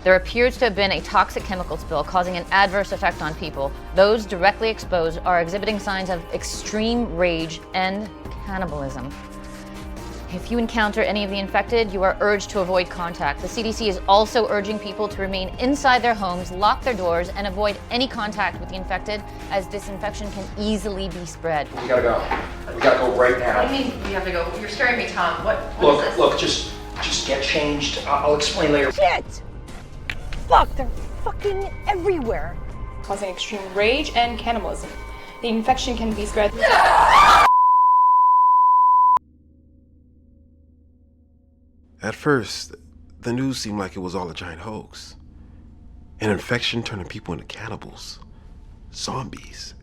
There appears to have been a toxic chemical spill causing an adverse effect on people. Those directly exposed are exhibiting signs of extreme rage and cannibalism. If you encounter any of the infected, you are urged to avoid contact. The CDC is also urging people to remain inside their homes, lock their doors, and avoid any contact with the infected, as this infection can easily be spread. We gotta go. We gotta go right now. What do you mean we have to go? You're scaring me, Tom. What Look, is this? look, just get changed. I'll explain later. Shit! Fuck, they're fucking everywhere. Causing extreme rage and cannibalism. The infection can be spread. At first, the news seemed like it was all a giant hoax. An infection turning people into cannibals. Zombies.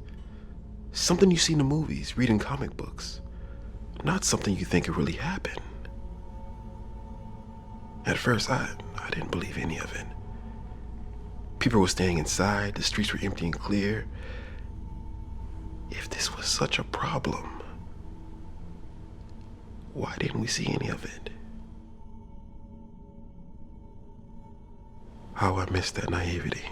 Something you see in the movies, read in comic books. Not something you think could really happen. At first, I didn't believe any of it. People were staying inside, the streets were empty and clear. If this was such a problem, why didn't we see any of it? How I missed that naivety.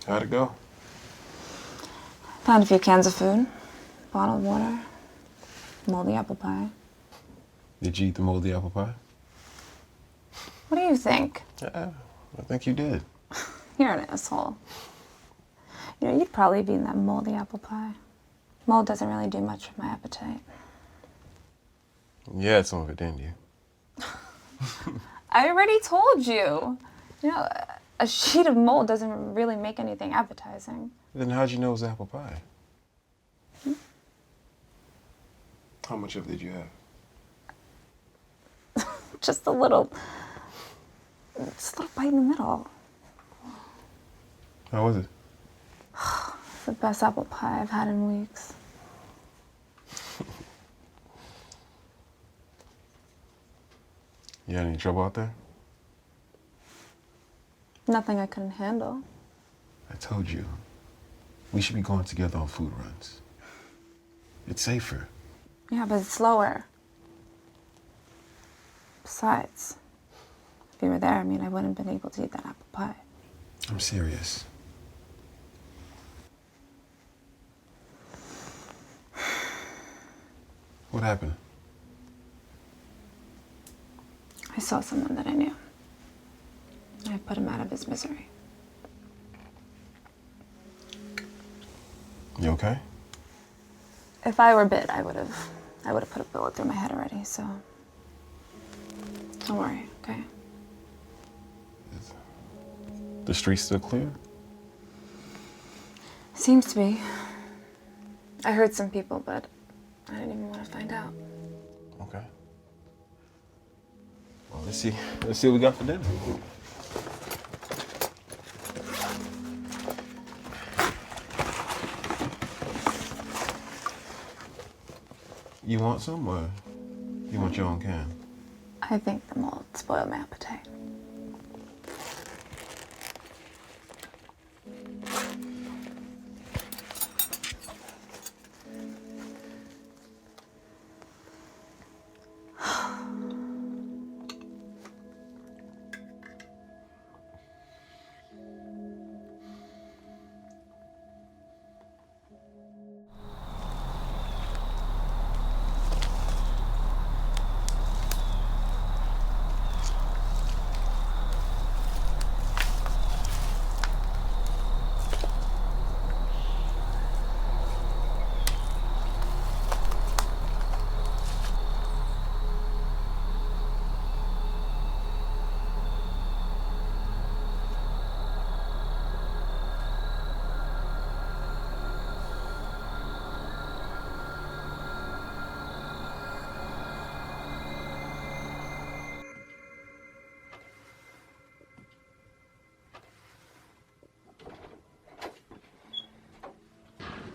How'd it go? Found a few cans of food, bottled water, moldy apple pie. Did you eat the moldy apple pie? What do you think? Yeah, I think you did. You're an asshole. You know, you'd probably be in that moldy apple pie. Mold doesn't really do much for my appetite. You had some of it, didn't you? I already told you. You know, a sheet of mold doesn't really make anything appetizing. Then how'd you know it was apple pie? How much of it did you have? Just a little bite in the middle. How was it? It's the best apple pie I've had in weeks. You had any trouble out there? Nothing I couldn't handle. I told you. We should be going together on food runs. It's safer. Yeah, but it's slower. Besides, if you were there, I wouldn't have been able to eat that apple pie. I'm serious. What happened? I saw someone that I knew. I put him out of his misery. You okay? If I were bit, I would have put a bullet through my head already, so don't worry, okay? The street's still clear? Seems to be. I heard some people, but I didn't even want to find out. Okay. Well, let's see what we got for dinner. You want some, or you want your own can? I think the mold spoiled my appetite.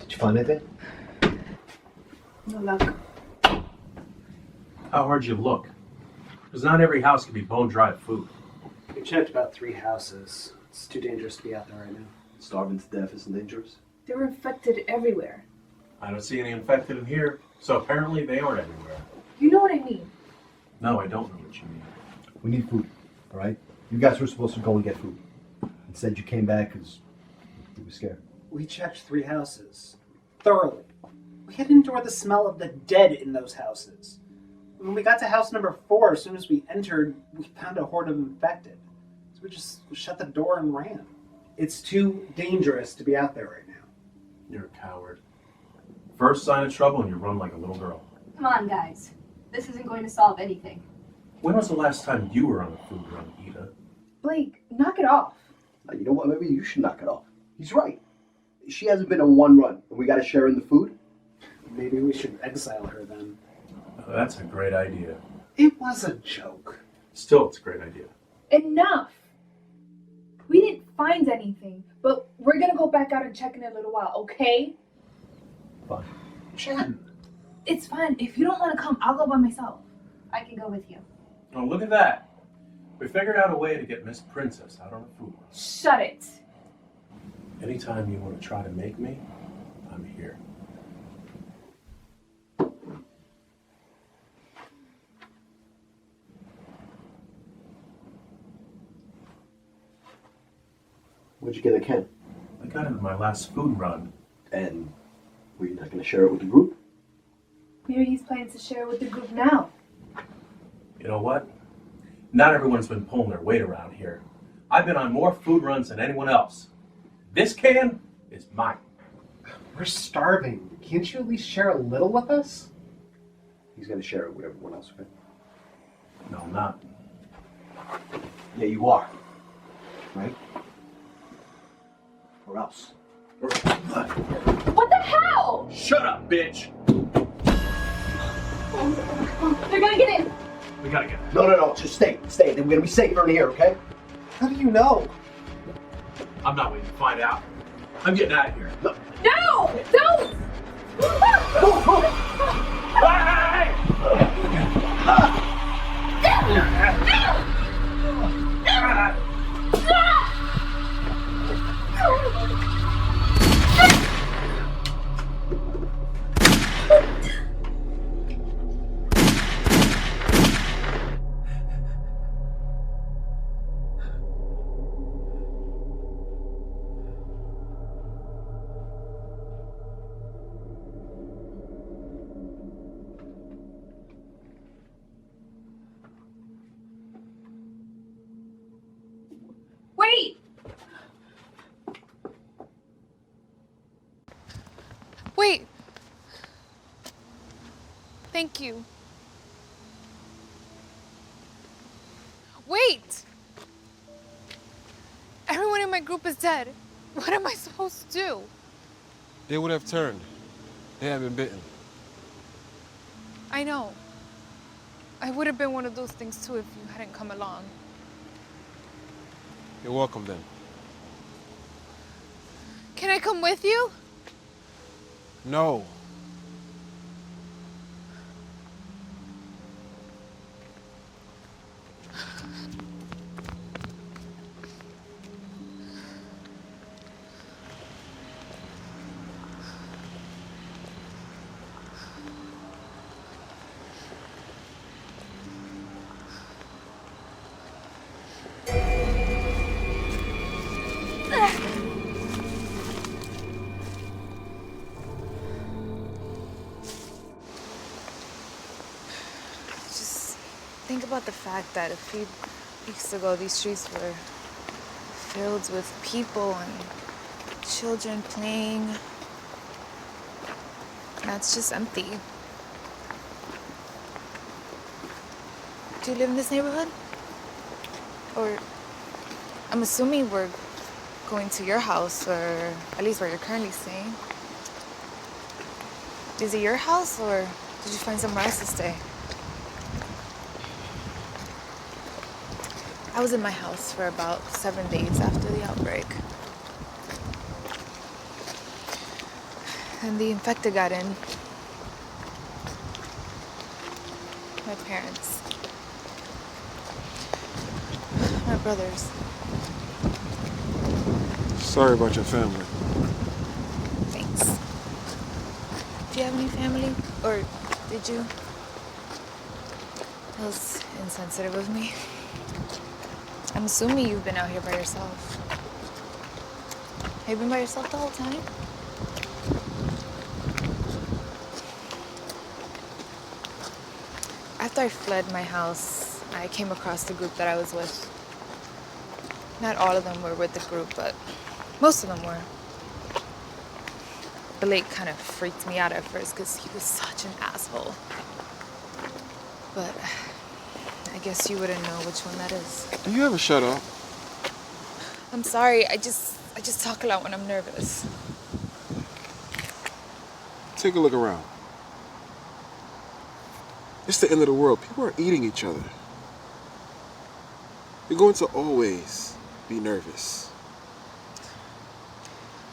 Did you find anything? No luck. How hard did you look? Because not every house can be bone dry food. We checked about 3 houses. It's too dangerous to be out there right now. Starving to death isn't dangerous. They were infected everywhere. I don't see any infected in here, so apparently they aren't everywhere. You know what I mean? No, I don't know what you mean. We need food, all right? You guys were supposed to go and get food. Instead, you came back because you were scared. We checked 3 houses. Thoroughly. We had to endure the smell of the dead in those houses. When we got to house number 4, as soon as we entered, we found a horde of infected. So we just shut the door and ran. It's too dangerous to be out there right now. You're a coward. First sign of trouble and you run like a little girl. Come on, guys. This isn't going to solve anything. When was the last time you were on a food run, Ida? Blake, knock it off. You know what? Maybe you should knock it off. He's right. She hasn't been on one run, and we got to share in the food. Maybe we should exile her then. Oh, that's a great idea. It was a joke. Still, it's a great idea. Enough. We didn't find anything, but we're gonna go back out and check in a little while, okay? Fine. Jen. It's fine. If you don't want to come, I'll go by myself. I can go with you. Oh, look at that. We figured out a way to get Miss Princess out on a food run. Shut it. Anytime you want to try to make me, I'm here. Where'd you get a can? I got it in my last food run. And were you not going to share it with the group? Maybe he's planning to share with the group now. You know what? Not everyone's been pulling their weight around here. I've been on more food runs than anyone else. This can is mine. We're starving. Can't you at least share a little with us? He's going to share it with everyone else, okay? No, I'm not. Yeah, you are. Right? Or else. What the hell? Shut up, bitch! They're gonna get in. We gotta get it. No. Just stay. Stay. Then we're going to be safer in here, okay? How do you know? I'm not waiting to find out. I'm getting out of here. No. No! Don't! Wait! Wait! Thank you. Wait! Everyone in my group is dead. What am I supposed to do? They would have turned. They have been bitten. I know. I would have been one of those things too if you hadn't come along. You're welcome then. Can I come with you? No. Think about the fact that a few weeks ago these streets were filled with people and children playing. Now it's just empty. Do you live in this neighborhood? Or I'm assuming we're going to your house, or at least where you're currently staying. Is it your house, or did you find somewhere else to stay? I was in my house for about 7 days after the outbreak. And the infected got in. My parents. My brothers. Sorry about your family. Thanks. Do you have any family? Or did you? That was insensitive of me. I'm assuming you've been out here by yourself. Have you been by yourself the whole time? After I fled my house, I came across the group that I was with. Not all of them were with the group, but most of them were. Blake kind of freaked me out at first because he was such an asshole. But I guess you wouldn't know which one that is. Do you ever shut up? I'm sorry, I just talk a lot when I'm nervous. Take a look around. It's the end of the world. People are eating each other. You're going to always be nervous.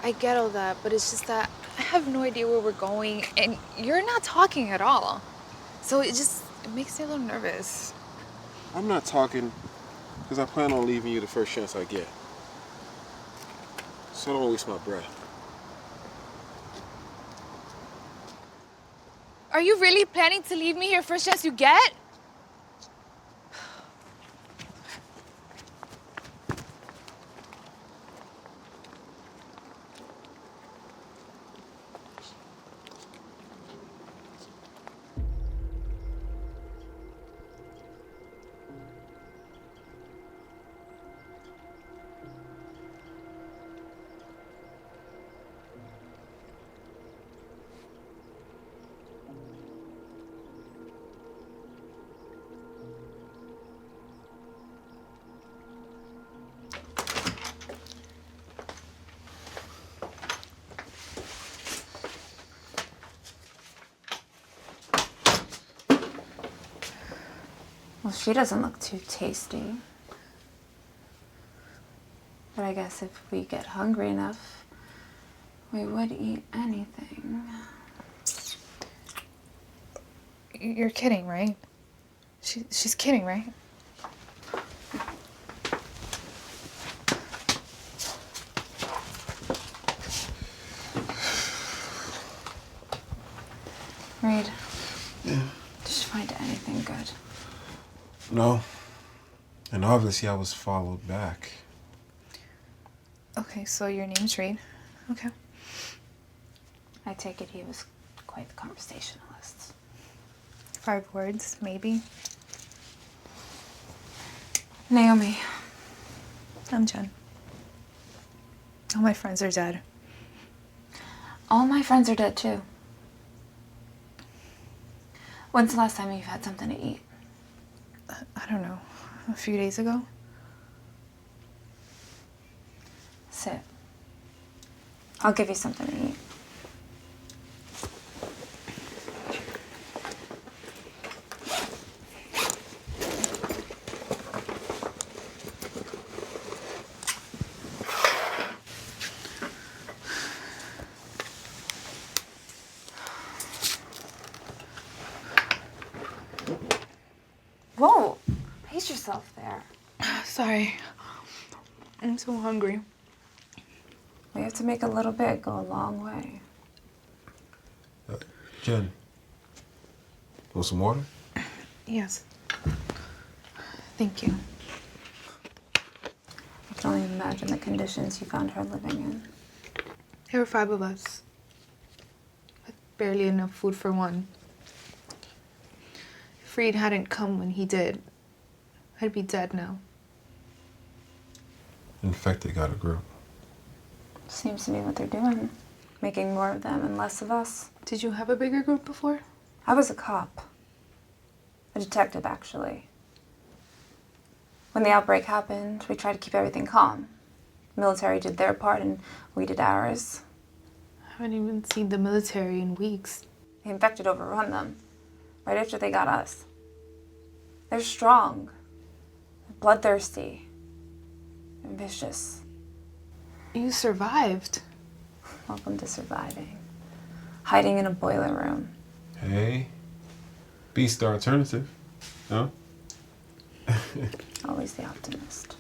I get all that, but it's just that I have no idea where we're going, and you're not talking at all. So it makes me a little nervous. I'm not talking because I plan on leaving you the first chance I get. So I don't waste my breath. Are you really planning to leave me here first chance you get? Well, she doesn't look too tasty. But I guess if we get hungry enough, we would eat anything. You're kidding, right? She's kidding, right? Reed. Yeah. Did you find anything good? No. And obviously I was followed back. Okay, so your name's Reed. Okay. I take it he was quite the conversationalist. 5 words, maybe. Naomi. I'm Jen. All my friends are dead. All my friends are dead too. When's the last time you've had something to eat? I don't know. A few days ago? Sit. I'll give you something to eat. Whoa! Pace yourself there. Sorry. I'm so hungry. We have to make a little bit go a long way. Jen, want some water? Yes. Thank you. I can only imagine the conditions you found her living in. There were 5 of us. With barely enough food for one. If Reed hadn't come when he did, I'd be dead now. Infected got a grip. Seems to be what they're doing. Making more of them and less of us. Did you have a bigger group before? I was a cop. A detective, actually. When the outbreak happened, we tried to keep everything calm. The military did their part and we did ours. I haven't even seen the military in weeks. The infected overrun them, right after they got us. They're strong, bloodthirsty, and vicious. You survived. Welcome to surviving. Hiding in a boiler room. Hey, beast the alternative, huh? Always the optimist.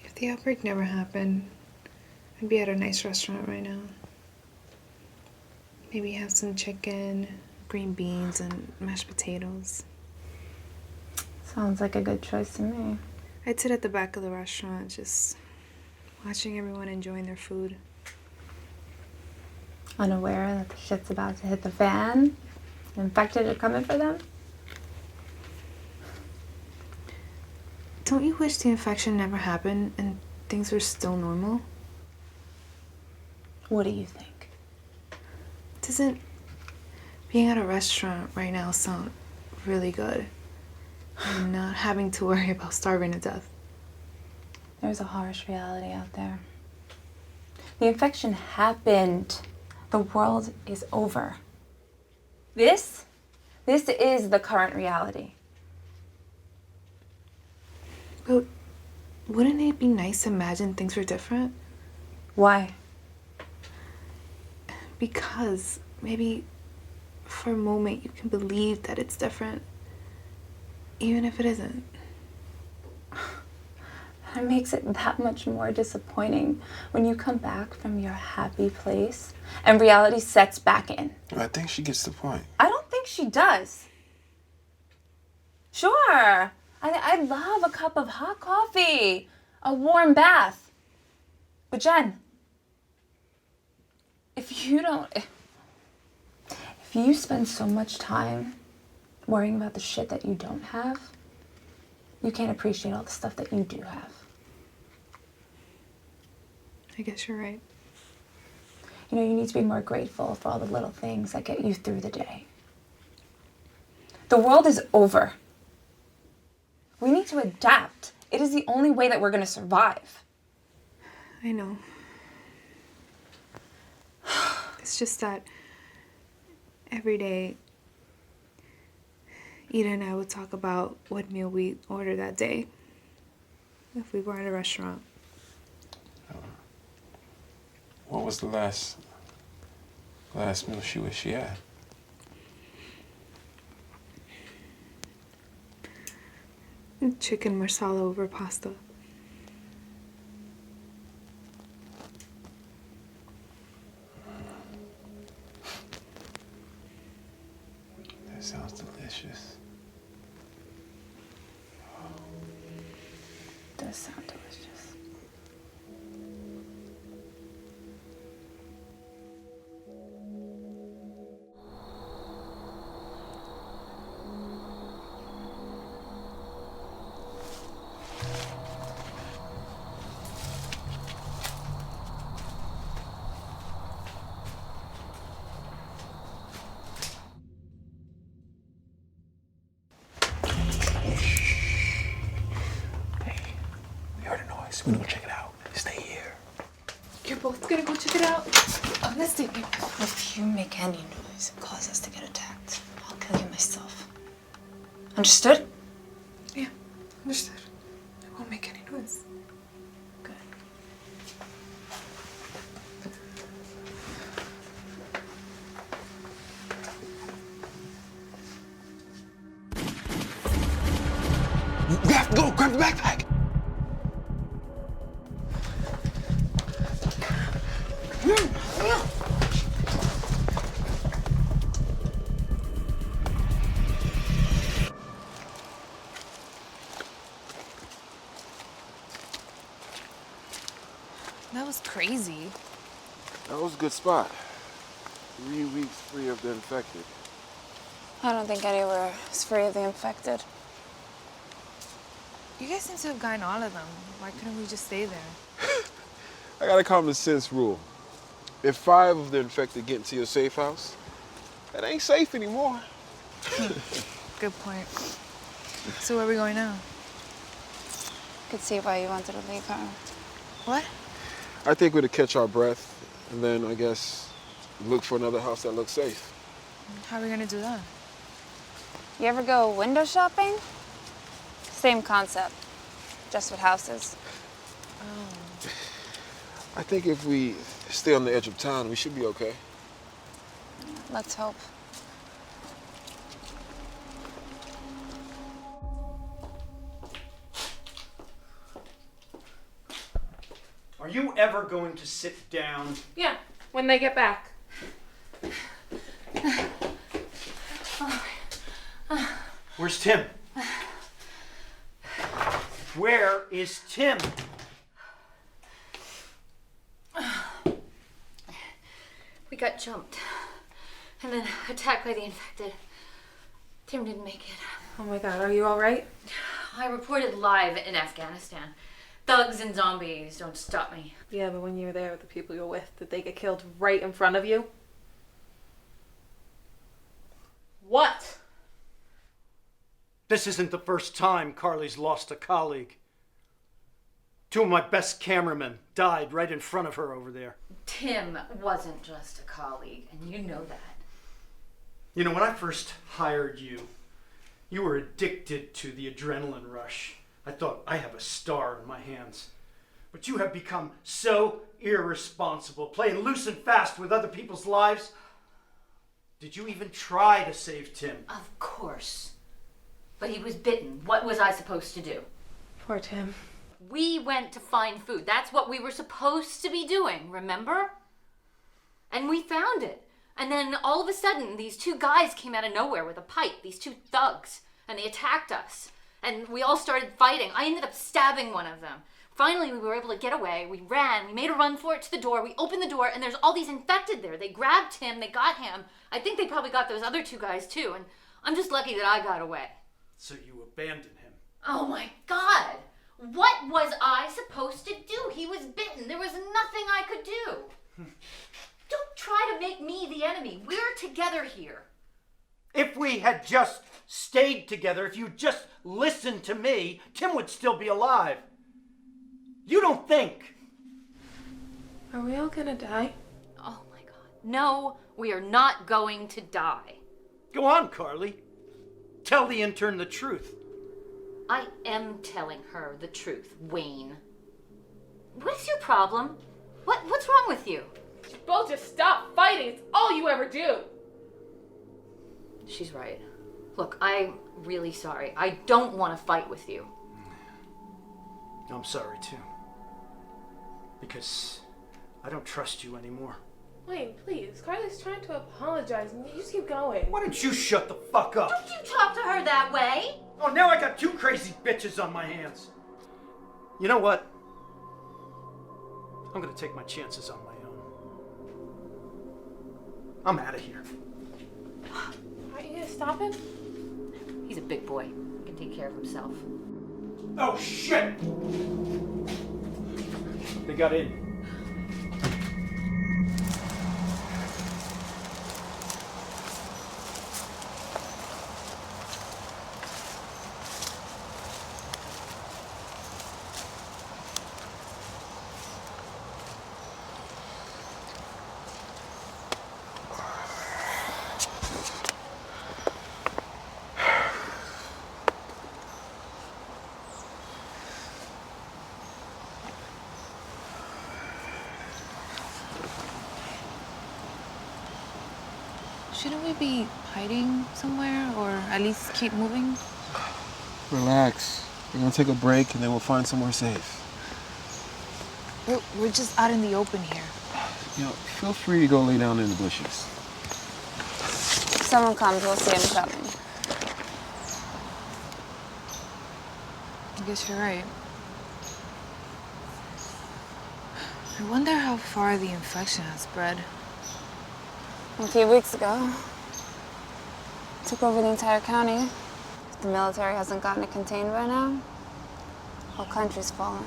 If the outbreak never happened, I'd be at a nice restaurant right now. Maybe have some chicken, green beans, and mashed potatoes. Sounds like a good choice to me. I'd sit at the back of the restaurant, just watching everyone enjoying their food. Unaware that the shit's about to hit the fan? Infected are coming for them? Don't you wish the infection never happened and things were still normal? What do you think? Doesn't being at a restaurant right now sound really good? And not having to worry about starving to death. There's a harsh reality out there. The infection happened. The world is over. This is the current reality. But wouldn't it be nice to imagine things were different? Why? Because maybe for a moment you can believe that it's different, even if it isn't. It makes it that much more disappointing when you come back from your happy place and reality sets back in. I think she gets the point. I don't think she does. Sure, I love a cup of hot coffee, a warm bath. But Jen, if you spend so much time worrying about the shit that you don't have, you can't appreciate all the stuff that you do have. I guess you're right. You know, you need to be more grateful for all the little things that get you through the day. The world is over. We need to adapt. It is the only way that we're going to survive. I know. It's just that every day, Ida and I would talk about what meal we order that day if we were at a restaurant. What was the last meal she had? Chicken marsala over pasta. That sounds delicious. It does sound delicious. We gonna go check it out. Stay here. You're both gonna go check it out? Oh, let's do it. If you make any noise and cause us to get attacked, I'll kill you myself. Understood? Yeah, understood. I won't make any noise. Good. We have to go grab the backpack. That was crazy. That was a good spot. 3 weeks free of the infected. I don't think anywhere is free of the infected. You guys seem to have gotten all of them. Why couldn't we just stay there? I got a common sense rule. If 5 of the infected get into your safe house, that ain't safe anymore. Good point. So where are we going now? Could see why you wanted to leave her. What? I think we'd catch our breath and then, I guess, look for another house that looks safe. How are we gonna do that? You ever go window shopping? Same concept, just with houses. Oh. I think if we stay on the edge of town, we should be okay. Let's hope. Are you ever going to sit down? Yeah, when they get back. Where's Tim? Where is Tim? We got jumped and then attacked by the infected. Tim didn't make it. Oh my god, are you alright? I reported live in Afghanistan. Thugs and zombies don't stop me. Yeah, but when you were there with the people you were with, did they get killed right in front of you? What? This isn't the first time Carly's lost a colleague. 2 of my best cameramen died right in front of her over there. Tim wasn't just a colleague, and you know that. You know, when I first hired you, you were addicted to the adrenaline rush. I thought, I have a star in my hands. But you have become so irresponsible, playing loose and fast with other people's lives. Did you even try to save Tim? Of course. But he was bitten. What was I supposed to do? Poor Tim. We went to find food. That's what we were supposed to be doing, remember? And we found it. And then all of a sudden, these 2 guys came out of nowhere with a pipe, these 2 thugs, and they attacked us. And we all started fighting. I ended up stabbing one of them. Finally, we were able to get away. We ran. We made a run for it to the door. We opened the door, and there's all these infected there. They grabbed him. They got him. I think they probably got those other 2 guys, too. And I'm just lucky that I got away. So you abandoned him. Oh, my God. What was I supposed to do? He was bitten. There was nothing I could do. Don't try to make me the enemy. We're together here. If we had just stayed together, if you just listened to me, Tim would still be alive. You don't think. Are we all gonna die? Oh my God. No, we are not going to die. Go on, Carly. Tell the intern the truth. I am telling her the truth, Wayne. What is your problem? What's wrong with you? You both just stop fighting. It's all you ever do. She's right. Look, I'm really sorry. I don't want to fight with you. I'm sorry, too. Because I don't trust you anymore. Wayne, please. Carly's trying to apologize and you just keep going. Why don't you shut the fuck up? Don't you talk to her that way. Oh, now I got 2 crazy bitches on my hands. You know what? I'm gonna take my chances on my own. I'm out of here. Aren't you gonna stop him? He's a big boy. He can take care of himself. Oh, shit! They got in. Shouldn't we be hiding somewhere or at least keep moving? Relax. We're gonna take a break and then we'll find somewhere safe. We're just out in the open here. You know, feel free to go lay down in the bushes. If someone comes, we'll see him coming. I guess you're right. I wonder how far the infection has spread. A few weeks ago, took over the entire county. If the military hasn't gotten it contained by now, the whole country's fallen.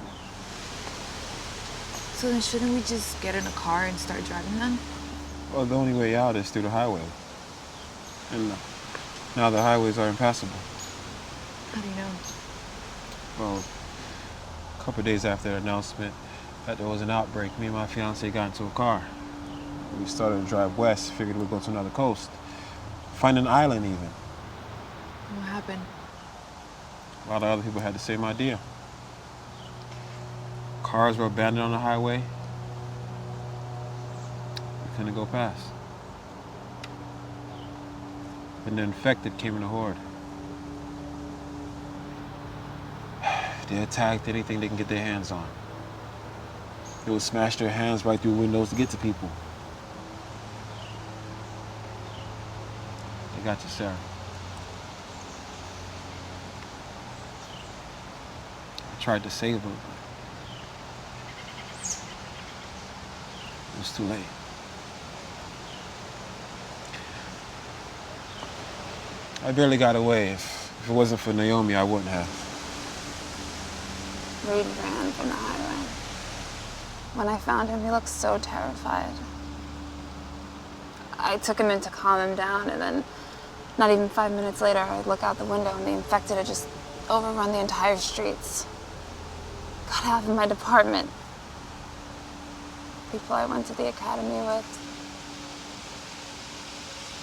So then shouldn't we just get in a car and start driving then? Well, the only way out is through the highway. And now the highways are impassable. How do you know? Well, A couple of days after the announcement that there was an outbreak, me and my fiance got into a car. We started to drive west, figured we'd go to another coast. Find an island even. What happened? A lot of other people had the same idea. Cars were abandoned on the highway. We couldn't go past. And the infected came in a horde. They attacked anything they can get their hands on. They would smash their hands right through windows to get to people. They got you, Sarah. I tried to save her, but it was too late. I barely got away. If it wasn't for Naomi, I wouldn't have. Reed ran from the highway. When I found him, he looked so terrified. I took him in to calm him down, and then not even 5 minutes later, I'd look out the window and the infected had just overrun the entire streets. Got half of my department. People I went to the academy with.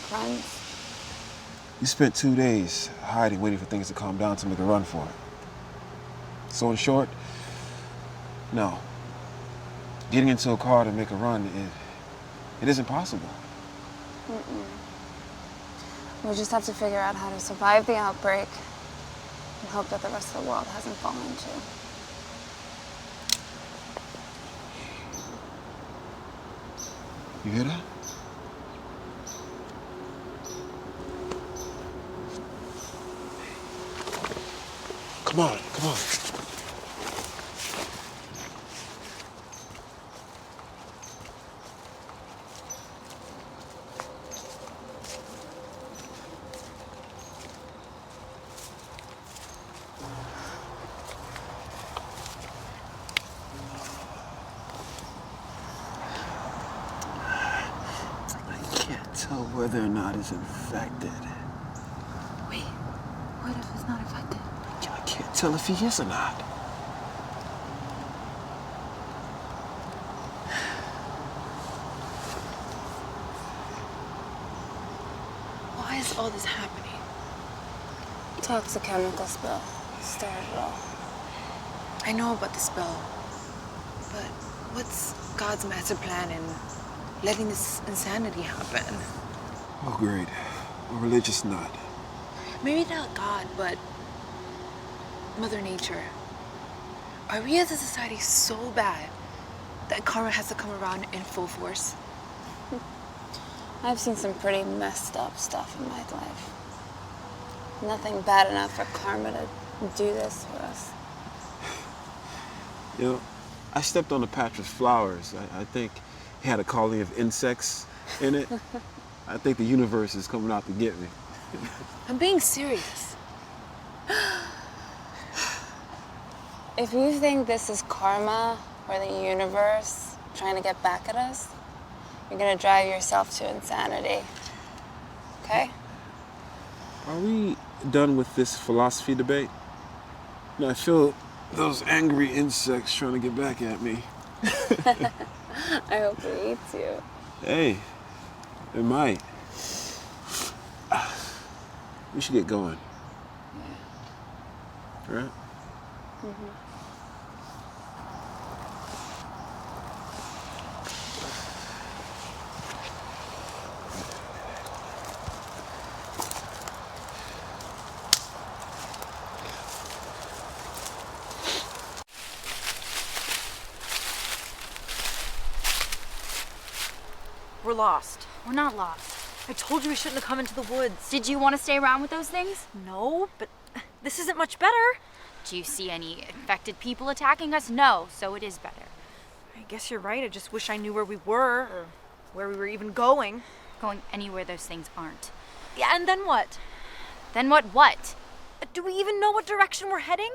Friends. You spent 2 days hiding, waiting for things to calm down to make a run for it. So in short, no. Getting into a car to make a run, it isn't possible. We just have to figure out how to survive the outbreak and hope that the rest of the world hasn't fallen too. You hear that? Come on, come on. Tell whether or not it's infected. Wait, what if it's not infected? I can't tell if he is or not. Why is all this happening? Toxic chemical spill. Started it all. I know about the spill, but what's God's master plan in letting this insanity happen? Oh, great. A religious nut. Maybe not God, but Mother Nature. Are we as a society so bad that karma has to come around in full force? I've seen some pretty messed up stuff in my life. Nothing bad enough for karma to do this for us. You know, I stepped on a patch with flowers. I think it had a colony of insects in it. I think the universe is coming out to get me. I'm being serious. If you think this is karma or the universe trying to get back at us, you're gonna drive yourself to insanity. Okay? Are we done with this philosophy debate? No, I feel those angry insects trying to get back at me. I hope it eats you. Hey, it might. We should get going. Yeah. Right? We're lost. We're not lost. I told you we shouldn't have come into the woods. Did you want to stay around with those things? No, but this isn't much better. Do you see any infected people attacking us? No, so it is better. I guess you're right. I just wish I knew where we were, or where we were even going. Going anywhere those things aren't. Yeah, and then what? Then what? Do we even know what direction we're heading?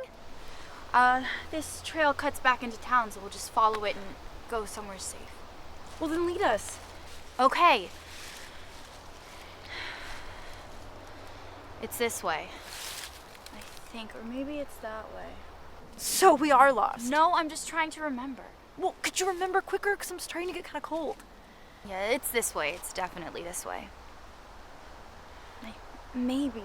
This trail cuts back into town, so we'll just follow it and go somewhere safe. Well, then lead us. Okay. It's this way, I think, or maybe it's that way. So we are lost. No, I'm just trying to remember. Well, could you remember quicker? Because I'm starting to get kind of cold. Yeah, it's this way. It's definitely this way. Maybe.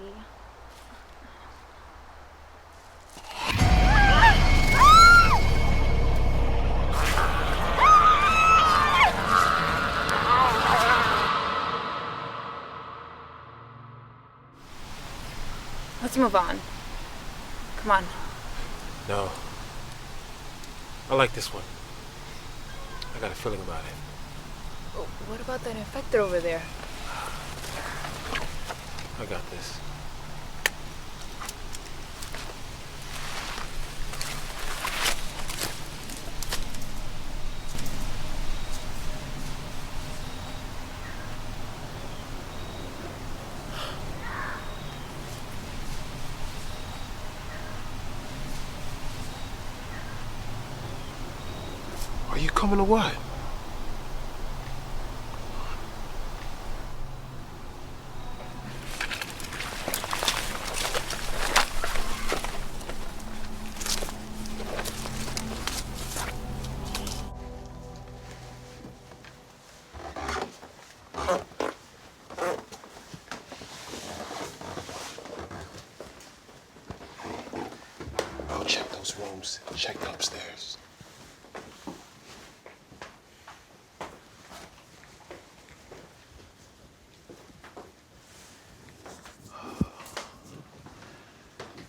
Let's move on. Come on. No. I like this one. I got a feeling about it. Oh, what about that infected over there? I got this. Are you coming or what? I'll check those rooms. Check the upstairs.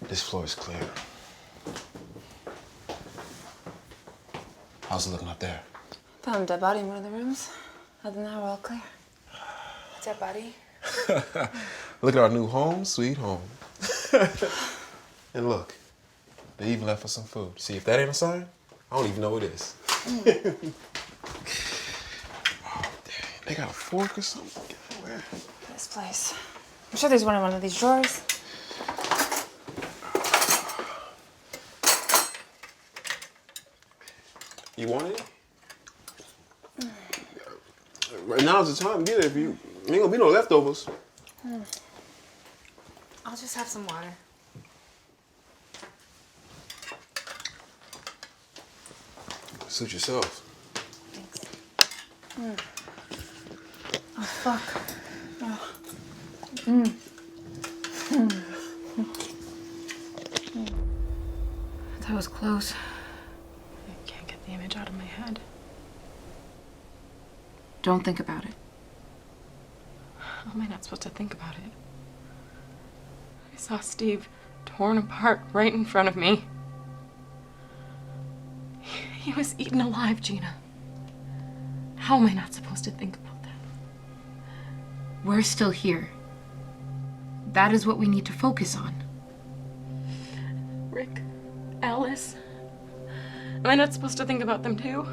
This floor is clear. How's it looking up there? Found a dead body in one of the rooms. Other than that, we're all clear. Dead body? Look at our new home, sweet home. And look, they even left us some food. See, if that ain't a sign, I don't even know what it is. Oh, dang. They got a fork or something? Where? This place. I'm sure there's one in one of these drawers. You want it? Right now's the time to get it. If you ain't gonna be no leftovers. I'll just have some water. Suit yourself. Thanks. Oh, fuck. That was close. I can't get the image out of my head. Don't think about it. How am I not supposed to think about it? I saw Steve torn apart right in front of me. He was eaten alive, Gina. How am I not supposed to think about that? We're still here. That is what we need to focus on. Rick, Alice, am I not supposed to think about them too?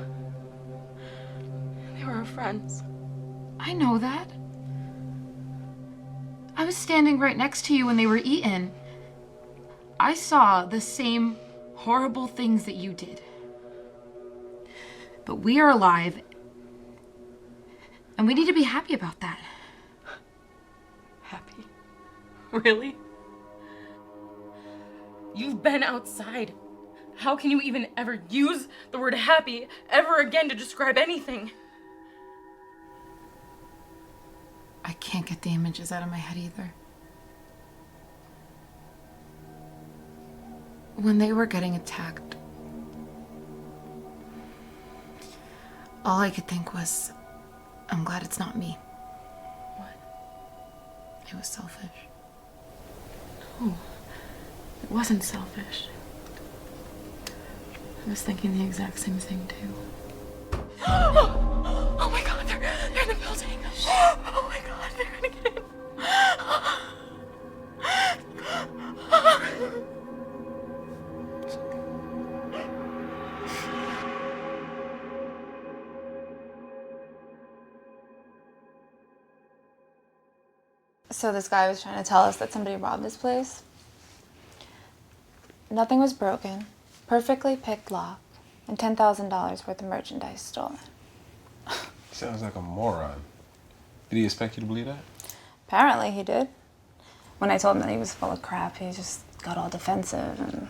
They were our friends. I know that. I was standing right next to you when they were eaten. I saw the same horrible things that you did. But we are alive, and we need to be happy about that. Happy? Really? You've been outside. How can you even ever use the word happy ever again to describe anything? I can't get the images out of my head either. When they were getting attacked, all I could think was, I'm glad it's not me. What? It was selfish. No, it wasn't selfish. I was thinking the exact same thing too. Oh my God, they're in the building. Oh my God, they're gonna get in. So this guy was trying to tell us that somebody robbed his place. Nothing was broken, perfectly picked lock, and $10,000 worth of merchandise stolen. Sounds like a moron. Did he expect you to believe that? Apparently he did. When I told him that he was full of crap, he just got all defensive and...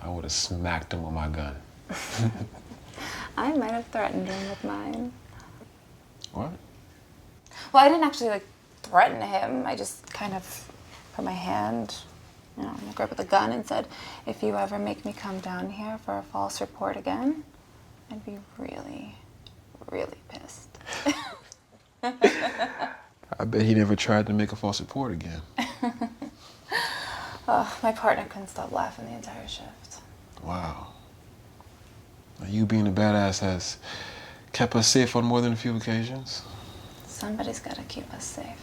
I would have smacked him with my gun. I might have threatened him with mine. What? Well, I didn't actually like threaten him. I just kind of put my hand, in the grip of the gun and said, if you ever make me come down here for a false report again, I'd be really, really pissed. I bet he never tried to make a false report again. Oh, my partner couldn't stop laughing the entire shift. Wow. Now, you being a badass has kept us safe on more than a few occasions. Somebody's got to keep us safe.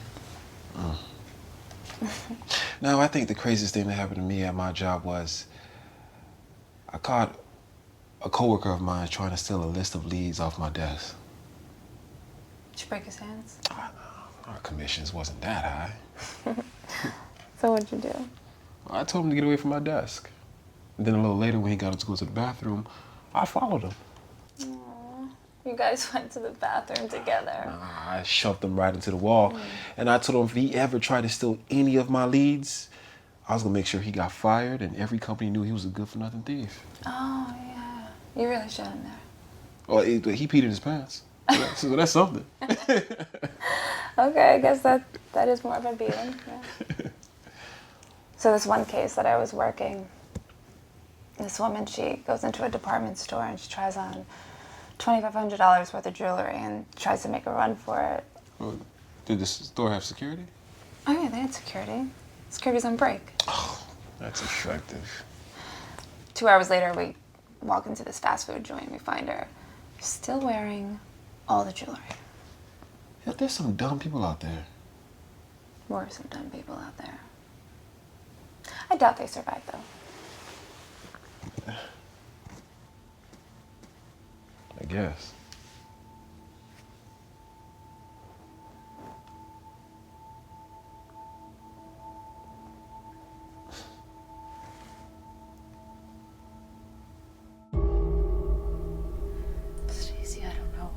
No, I think the craziest thing that happened to me at my job was I caught a coworker of mine trying to steal a list of leads off my desk. Did you break his hands? Our commissions wasn't that high. So what'd you do? I told him to get away from my desk. And then a little later when he got up to go to the bathroom, I followed him. Aww. You guys went to the bathroom together. I shoved him right into the wall. And I told him if he ever tried to steal any of my leads, I was gonna make sure he got fired and every company knew he was a good-for-nothing thief. Oh, yeah. You really showed him there. Well, he peed in his pants. So that's something. Okay, I guess that is more of a beating. Yeah. So this one case that I was working, this woman, she goes into a department store and she tries on $2,500 worth of jewelry and tries to make a run for it. Well, did the store have security? Oh yeah, they had security. Security's on break. Oh, that's effective. 2 hours later, we walk into this fast food joint. We find her still wearing all the jewelry. Yeah, there's some dumb people out there. More some dumb people out there. I doubt they survived, though. I guess. Stacey, I don't know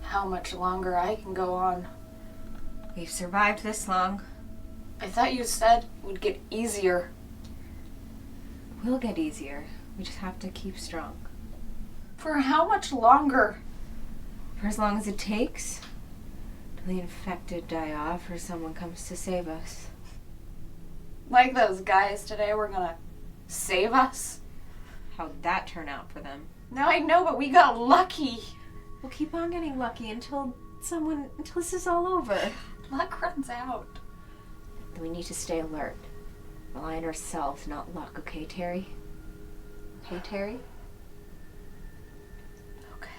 how much longer I can go on. We've survived this long. I thought you said it would get easier. We'll get easier. We just have to keep strong. For how much longer? For as long as it takes. Till the infected die off or someone comes to save us. Like those guys today were gonna save us? How'd that turn out for them? Now I know, but we got lucky. We'll keep on getting lucky until this is all over. Luck runs out. Then we need to stay alert. Rely on ourselves, not luck, okay, Terry? Okay, Terry? Okay.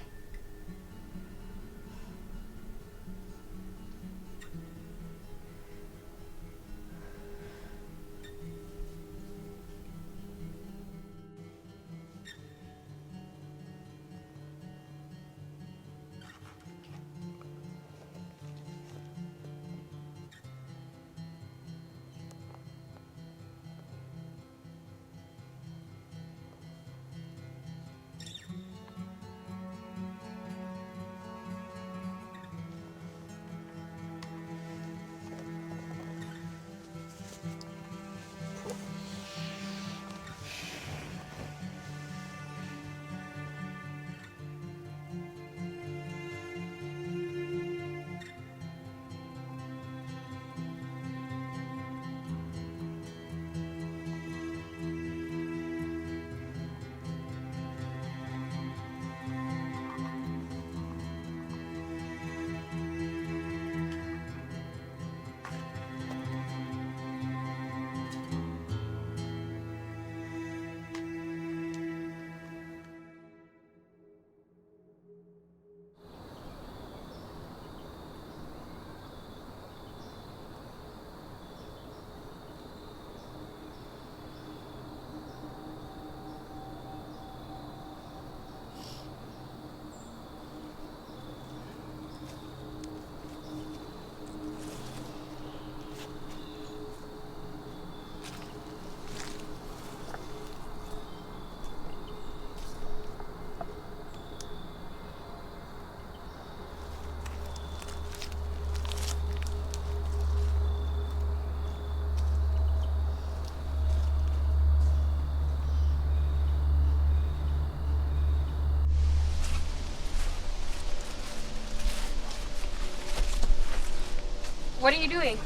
What are you doing?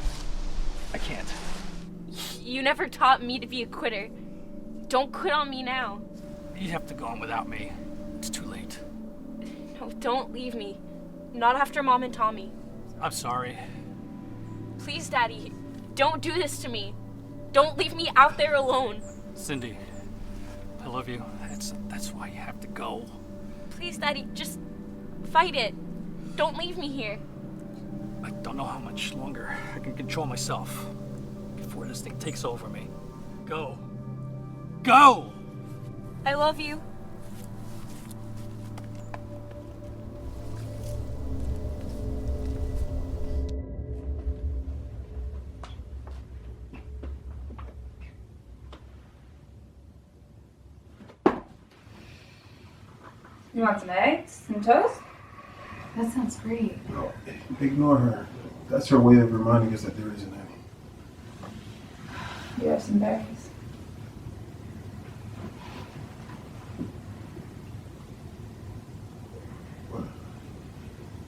I can't. You never taught me to be a quitter. Don't quit on me now. You'd have to go on without me. It's too late. No, don't leave me. Not after Mom and Tommy. I'm sorry. Please, Daddy, don't do this to me. Don't leave me out there alone. Cindy, I love you. That's why you have to go. Please, Daddy, just fight it. Don't leave me here. I don't know how much longer I can control myself before this thing takes over me. Go. Go! I love you. You want some eggs? Some toast? That sounds great. No, ignore her. That's her way of reminding us that there isn't any. You have some berries.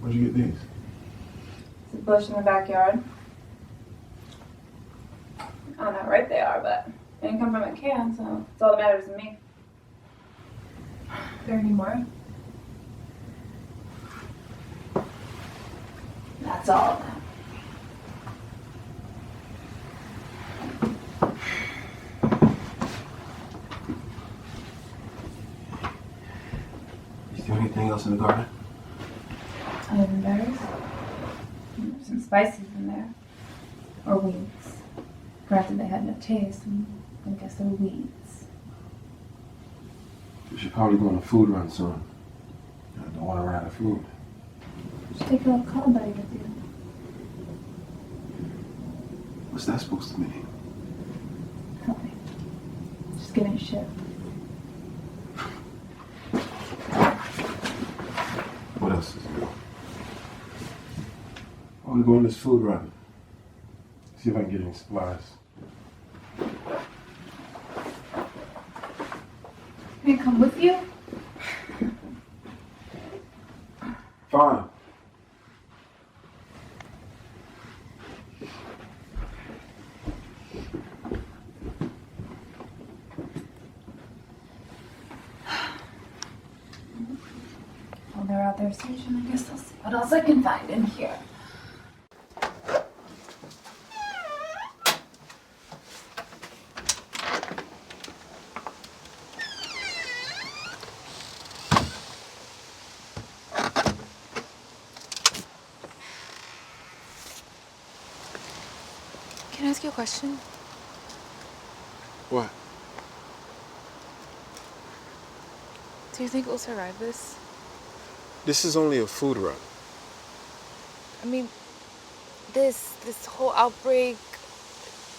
Where'd you get these? It's a bush in the backyard. I don't know how ripe they are, but they didn't come from a can, so it's all that matters to me. There any more? That's all of them. Is there anything else in the garden? Other than berries? There's some spices in there. Or weeds. Granted, they had no taste, and I guess they're weeds. We should probably go on a food run soon. I don't want to run out of food. Just take a little cotton buddy with you. What's that supposed to mean? Nothing. Just giving a shit. What else is new? I want to go on this food run. See if I can get any supplies. Can I come with you? Fine. While they're out there searching, I guess I'll see what else I can find in here. Can I ask you a question? What? Do you think we'll survive this? This is only a food run. I mean, this whole outbreak,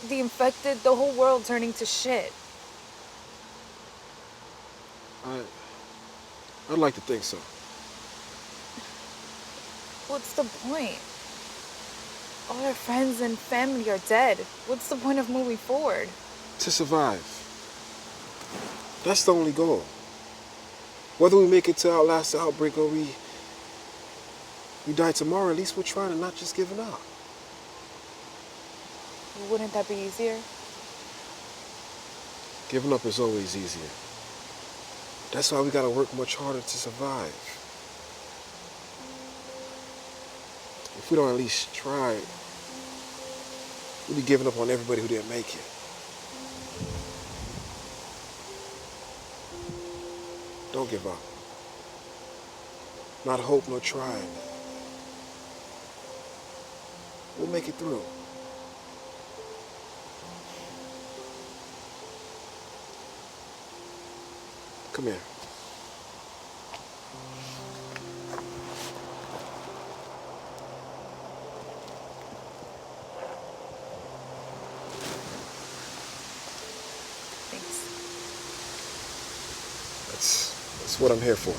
the infected, the whole world turning to shit. I'd like to think so. What's the point? All our friends and family are dead. What's the point of moving forward? To survive. That's the only goal. Whether we make it to outlast the outbreak or we die tomorrow, at least we're trying and not just giving up. Wouldn't that be easier? Giving up is always easier. That's why we gotta work much harder to survive. If we don't at least try, we'll be giving up on everybody who didn't make it. Don't give up. Not hope nor trying. We'll make it through. Come here. That's what I'm here for.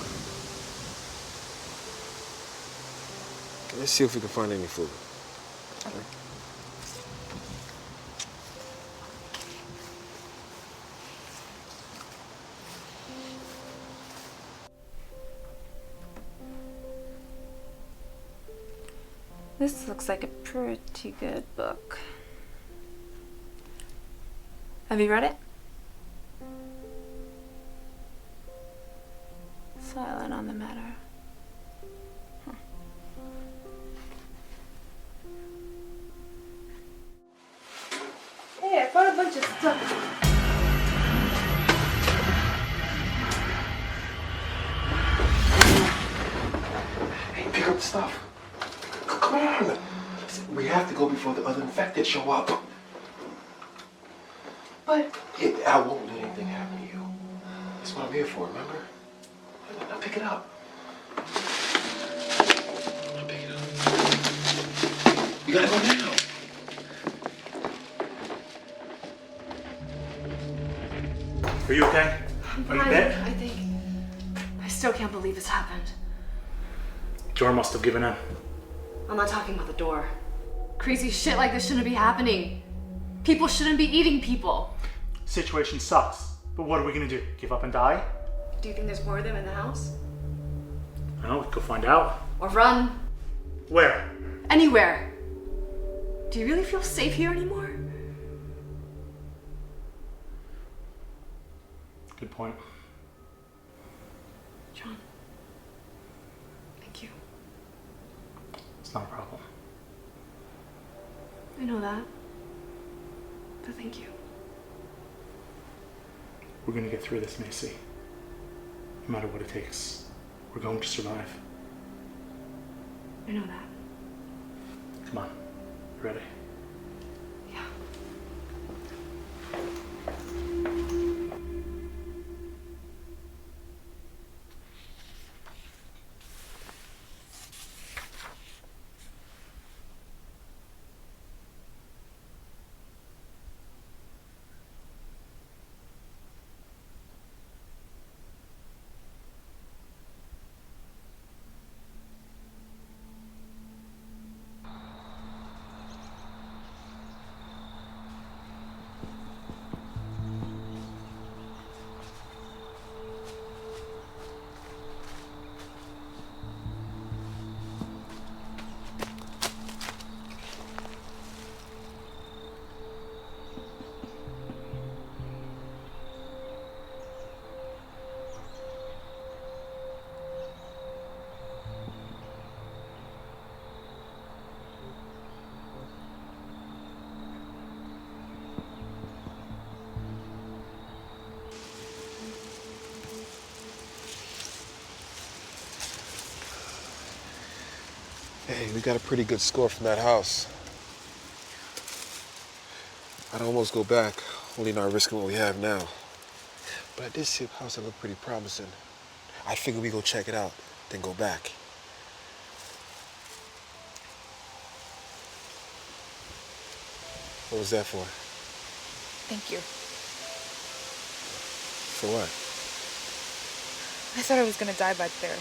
Let's see if we can find any food. Okay. This looks like a pretty good book. Have you read it? Silent on the matter. Hey, I brought a bunch of stuff. Hey, pick up the stuff. Come on. We have to go before the other infected show up. But I won't let anything happen to you. That's what I'm here for, remember? Now pick it up. Now pick it up. You gotta go now. Are you okay? Are you dead? I think. I still can't believe this happened. Door must have given in. I'm not talking about the door. Crazy shit like this shouldn't be happening. People shouldn't be eating people. Situation sucks, but what are we gonna do? Give up and die? Do you think there's more of them in the house? I don't know, we could find out. Or run? Where? Anywhere. Do you really feel safe here anymore? Good point. John. Thank you. It's not a problem. I know that. But thank you. We're gonna get through this, Macy. No matter what it takes. We're going to survive. I know that. Come on. You ready? Yeah. Hey, we got a pretty good score from that house. I'd almost go back, only not risking what we have now. But I did see a house that looked pretty promising. I figured we go check it out, then go back. What was that for? Thank you. For what? I thought I was gonna die back there.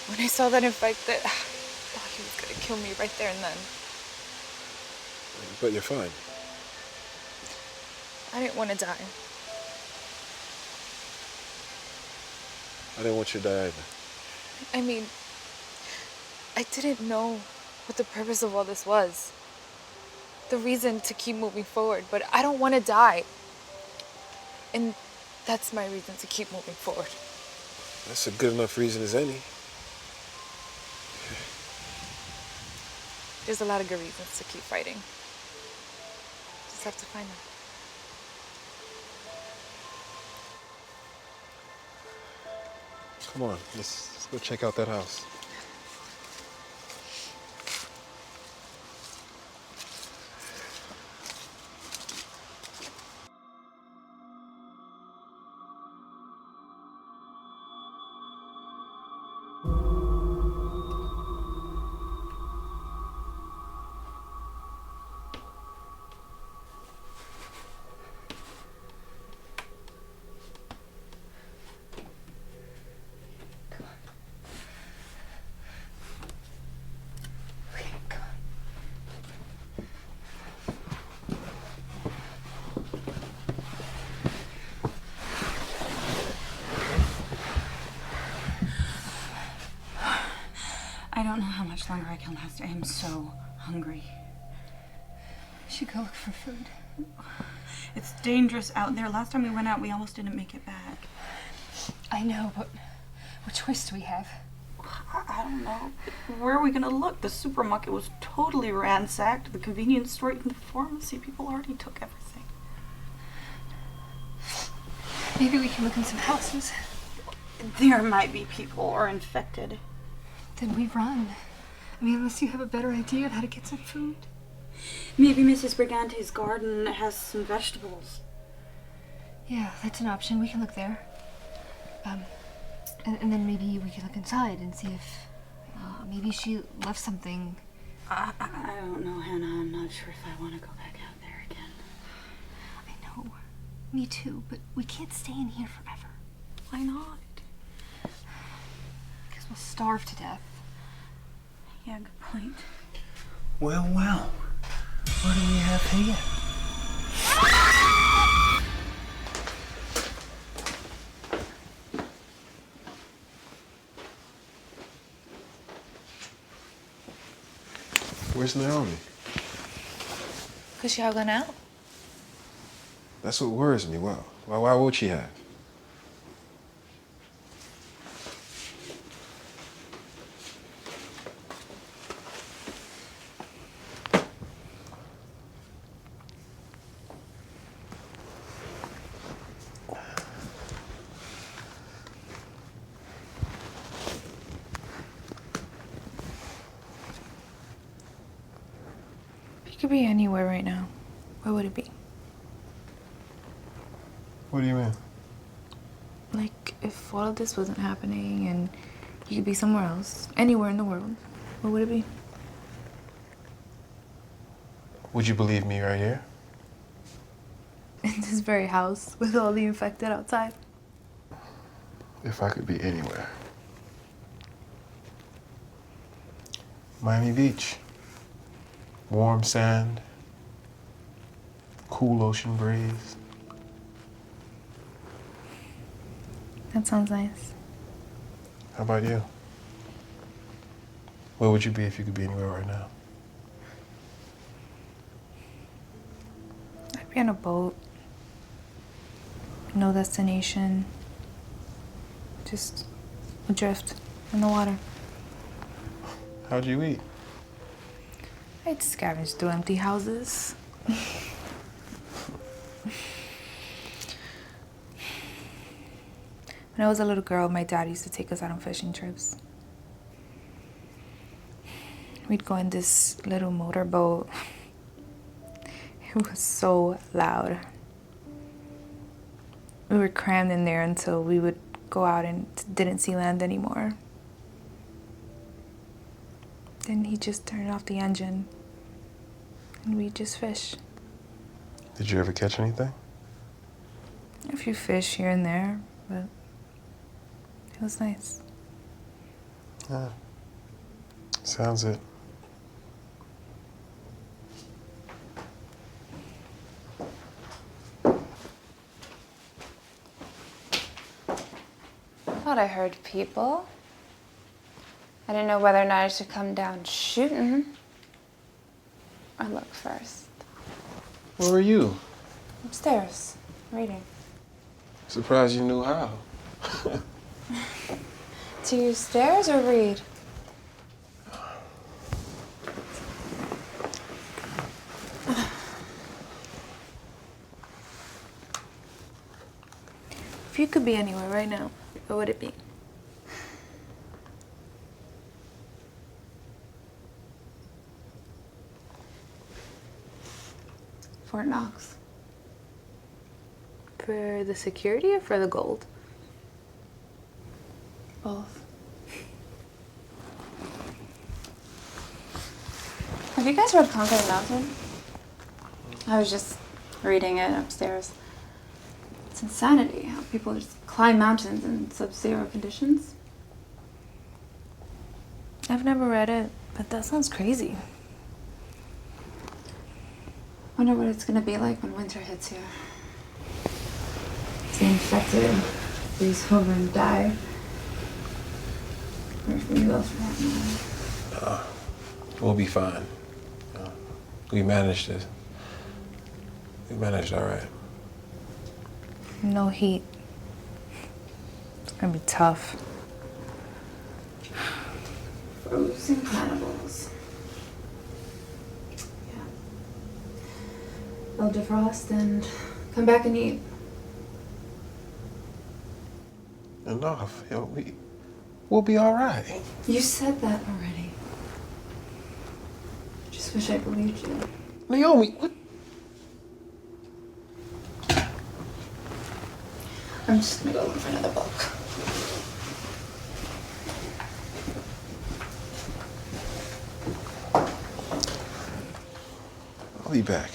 When I saw that infected, I thought he was gonna kill me right there and then. But you're fine. I didn't want to die. I didn't want you to die either. I mean, I didn't know what the purpose of all this was. The reason to keep moving forward, but I don't want to die. And that's my reason to keep moving forward. That's a good enough reason as any. There's a lot of good reasons to keep fighting. Just have to find them. Come on, let's go check out that house. much longer I can last. I am so hungry. We should go look for food. It's dangerous out there. Last time we went out, we almost didn't make it back. I know, but what choice do we have? I don't know. Where are we gonna look? The supermarket was totally ransacked. The convenience store, even the pharmacy, people already took everything. Maybe we can look in some houses. There might be people or infected. Then we run. I mean, unless you have a better idea of how to get some food. Maybe Mrs. Brigante's garden has some vegetables. Yeah, that's an option. We can look there. And then maybe we can look inside and see if maybe she left something. I don't know, Hannah. I'm not sure if I want to go back out there again. I know. Me too, but we can't stay in here forever. Why not? Because we'll starve to death. Yeah, good point. Well, well. What do we have here? Where's Naomi? Could she have gone out? That's what worries me. Why would she have? It could be anywhere right now. Where would it be? What do you mean? Like, if all of this wasn't happening and you could be somewhere else, anywhere in the world, where would it be? Would you believe me right here? In this very house with all the infected outside. If I could be anywhere. Miami Beach. Warm sand. Cool ocean breeze. That sounds nice. How about you? Where would you be if you could be anywhere right now? I'd be on a boat. No destination. Just adrift in the water. How'd you eat? I'd scavenge through empty houses. When I was a little girl, my dad used to take us out on fishing trips. We'd go in this little motorboat. It was so loud. We were crammed in there until we would go out and didn't see land anymore. Then he just turned off the engine and we'd just fish. Did you ever catch anything? A few fish here and there, but it was nice. Yeah. Sounds it. Thought I heard people. I didn't know whether or not I should come down shooting or look first. Where were you? Upstairs, reading. Surprised you knew how. To use stairs or read? If you could be anywhere right now, where would it be? Fort Knox. For the security or for the gold? Both. Have you guys read Conquer the Mountain? I was just reading it upstairs. It's insanity how people just climb mountains in sub-zero conditions. I've never read it, but that sounds crazy. Wonder what it's gonna be like when winter hits here. The infected freeze over and die. Or if we go for that matter. We'll be fine. We managed it. We managed all right. No heat. It's gonna be tough. Frozen cannibals. Yeah. They'll defrost and come back and eat. Enough. We'll be all right. You said that already. Just wish I believed you. Naomi, what? I'm just gonna go look for another book. I'll be back.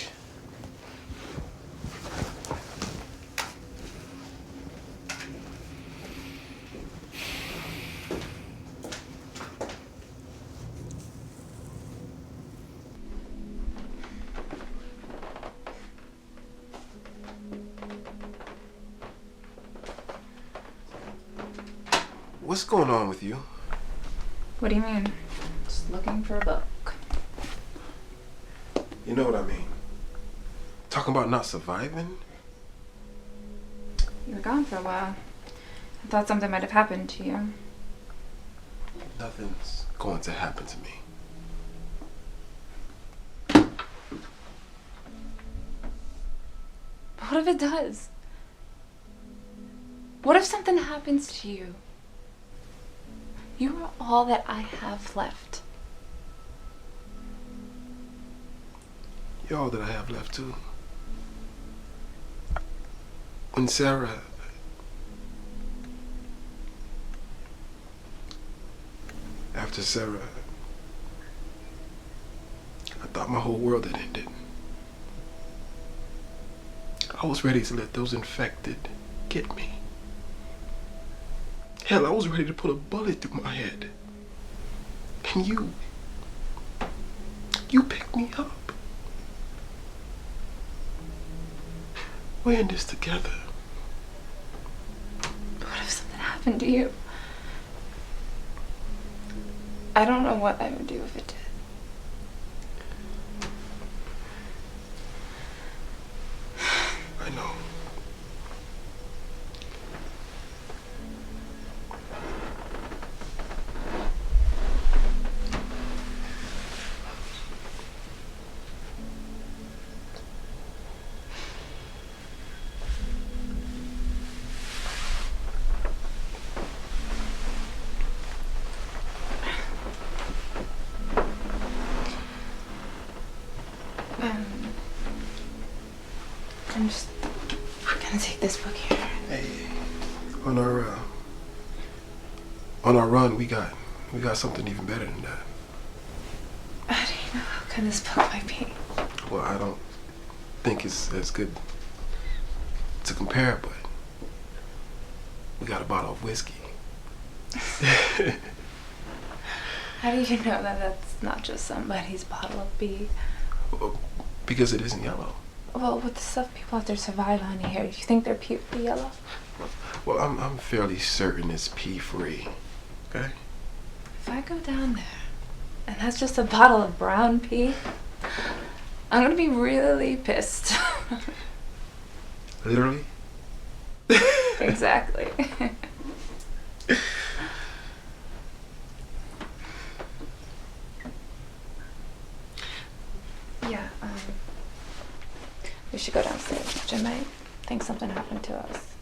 What's going on with you? What do you mean? Just looking for a book. You know what I mean. Talking about not surviving? You were gone for a while. I thought something might have happened to you. Nothing's going to happen to me. What if it does? What if something happens to you? You are all that I have left. You're all that I have left, too. When Sarah... After Sarah... I thought my whole world had ended. I was ready to let those infected get me. Hell, I was ready to put a bullet through my head. And you picked me up. We're in this together. What if something happened to you? I don't know what I would do if it did. I know. I'm just gonna take this book here. Hey, on our run, we got something even better than that. How do you know how good this book might be? Well, I don't think it's as good to compare, but we got a bottle of whiskey. How do you know that that's not just somebody's bottle of B? Well, because it isn't yellow. Well, with the stuff people have to survive on here, do you think they're purely yellow? Well, I'm fairly certain it's pea-free. Okay? If I go down there and that's just a bottle of brown pea, I'm gonna be really pissed. Literally? Exactly. Yeah, we should go downstairs. Jim might think something happened to us.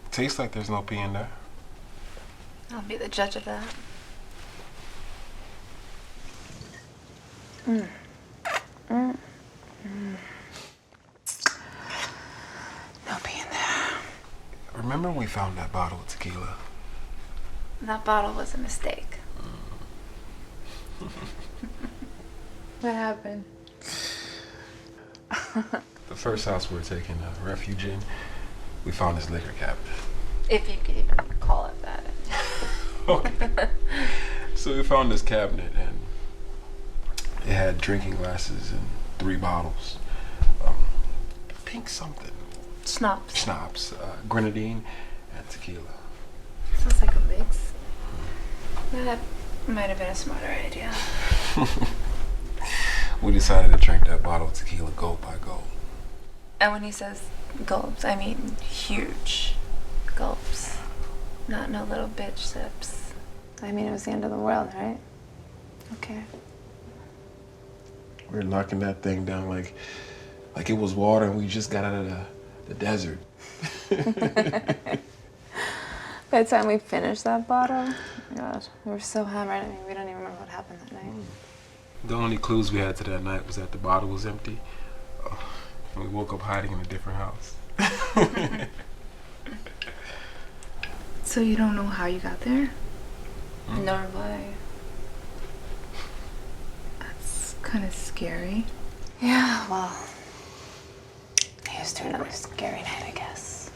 Tastes like there's no pea in there. I'll be the judge of that. No pea in there. Remember when we found that bottle of tequila? That bottle was a mistake. What happened? The first house we were taking refuge in, we found this liquor cabinet. If you could even call it that. Okay. So we found this cabinet and it had drinking glasses and 3 bottles. Pink something. Schnapps, grenadine, and tequila. Sounds like a mix. That might have been a smarter idea. We decided to drink that bottle of tequila gulp by gulp. And when he says gulps, I mean huge gulps. Not no little bitch sips. I mean, it was the end of the world, right? Okay. We were knocking that thing down like it was water and we just got out of the desert. By the time we finished that bottle, oh my God, we were so hammered. I mean, we don't even remember what happened that night. The only clues we had to that night was that the bottle was empty. And we woke up hiding in a different house. So you don't know how you got there? Nor why. That's kind of scary. Yeah, well, here's to another scary night, I guess.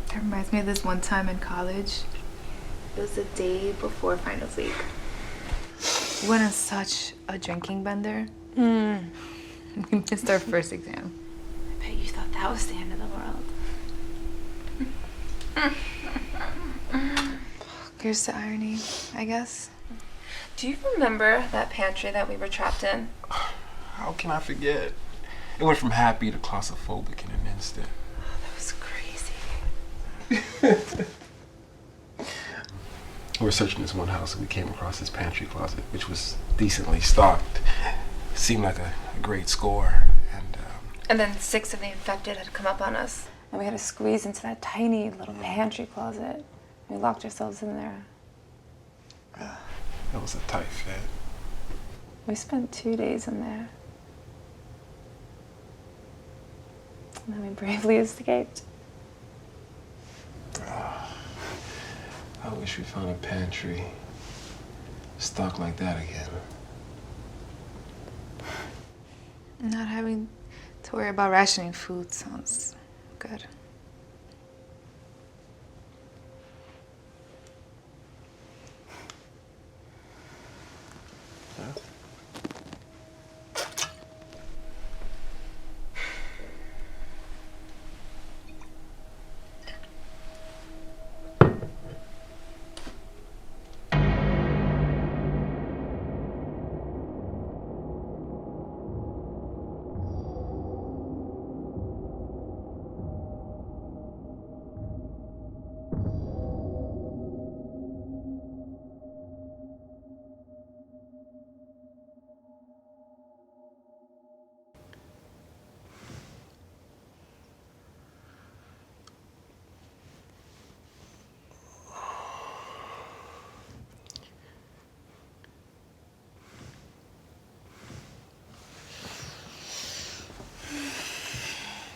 That reminds me of this one time in college. It was the day before finals week. We went on such a drinking bender. We missed our first exam. I bet you thought that was the end of the world. Here's the irony, I guess. Do you remember that pantry that we were trapped in? How can I forget? It went from happy to claustrophobic in an instant. That was crazy. We were searching this one house and we came across this pantry closet, which was decently stocked. Seemed like a great score. And then 6 of the infected had come up on us. And we had to squeeze into that tiny little pantry closet. We locked ourselves in there. That was a tight fit. We spent 2 days in there. And then we bravely escaped. I wish we found a pantry stocked like that again. Not having to worry about rationing food sounds good.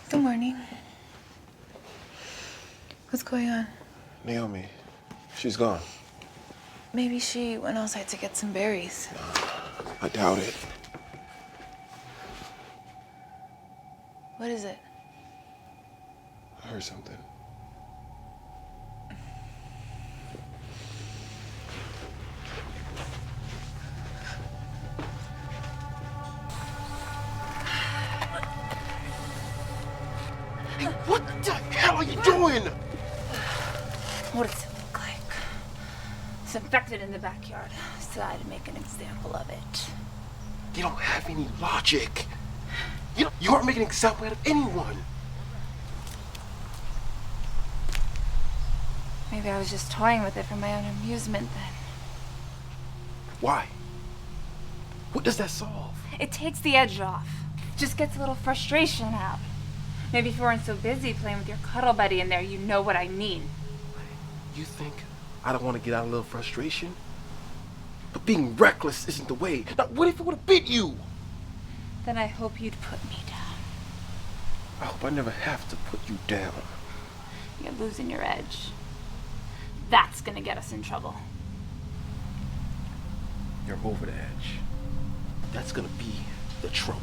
Good morning. What's going on? Naomi, she's gone. Maybe she went outside to get some berries. I doubt it. What is it? I heard something. Hey, what the hell are you doing? What does it look like? It's infected in the backyard. So I had to make an example of it. You don't have any logic. You aren't making an example out of anyone. Maybe I was just toying with it for my own amusement then. Why? What does that solve? It takes the edge off. Just gets a little frustration out. Maybe if you weren't so busy playing with your cuddle buddy in there, you know what I mean. You think I don't want to get out a little frustration? But being reckless isn't the way. Now, what if it would have bit you? Then I hope you'd put me down. I hope I never have to put you down. You're losing your edge. That's gonna get us in trouble. You're over the edge. That's gonna be the trouble.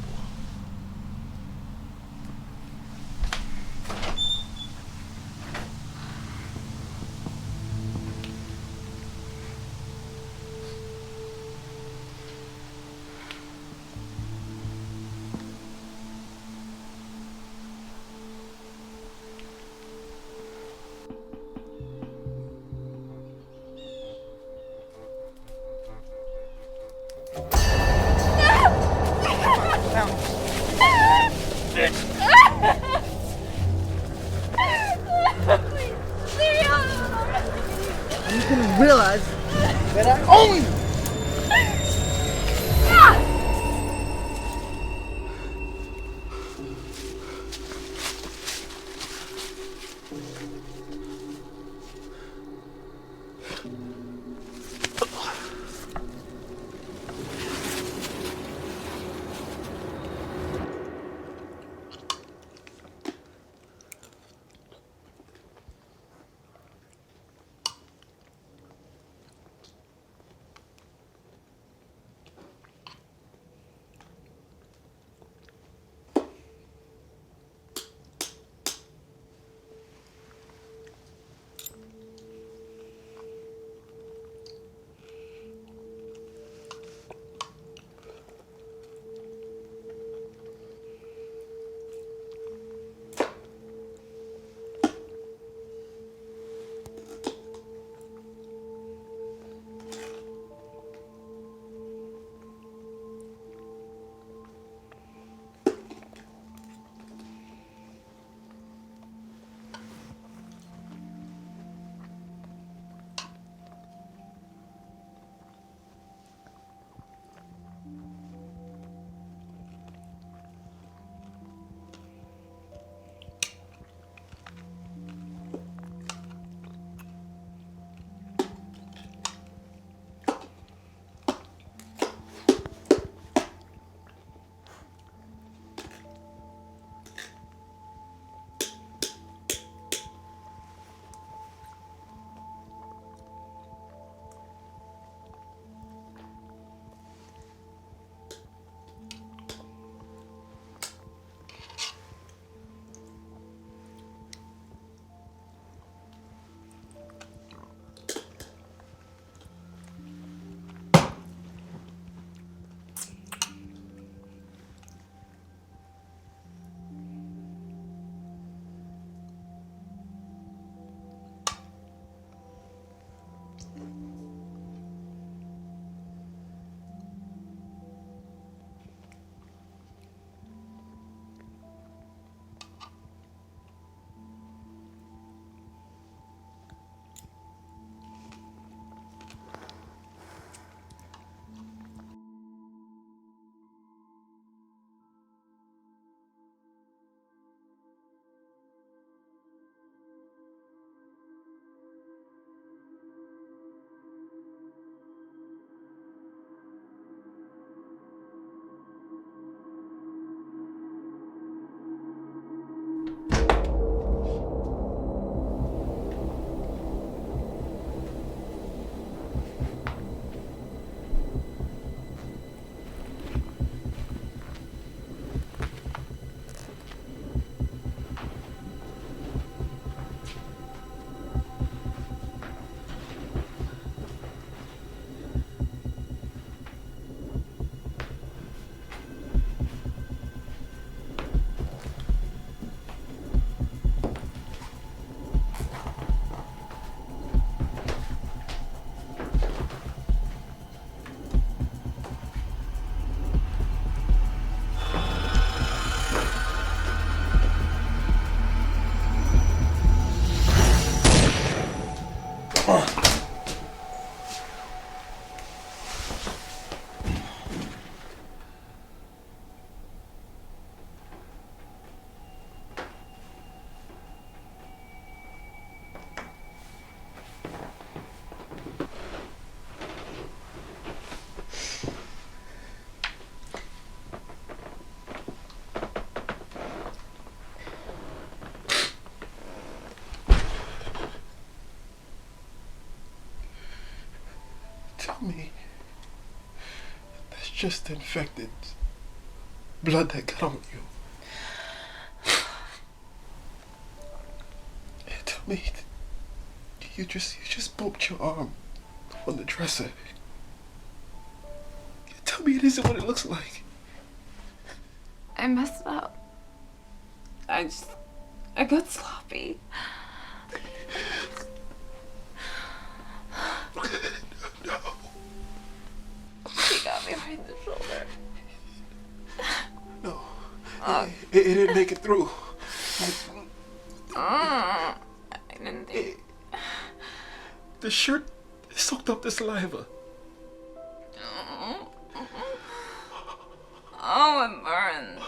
tell me that's just infected blood that got on you. Tell me you just bumped your arm on the dresser. Tell me it isn't what it looks like. I messed up. I got sloppy. No. He got me right in the shoulder. No. It didn't make it through. I didn't think. The shirt soaked up the saliva. Oh, it burns.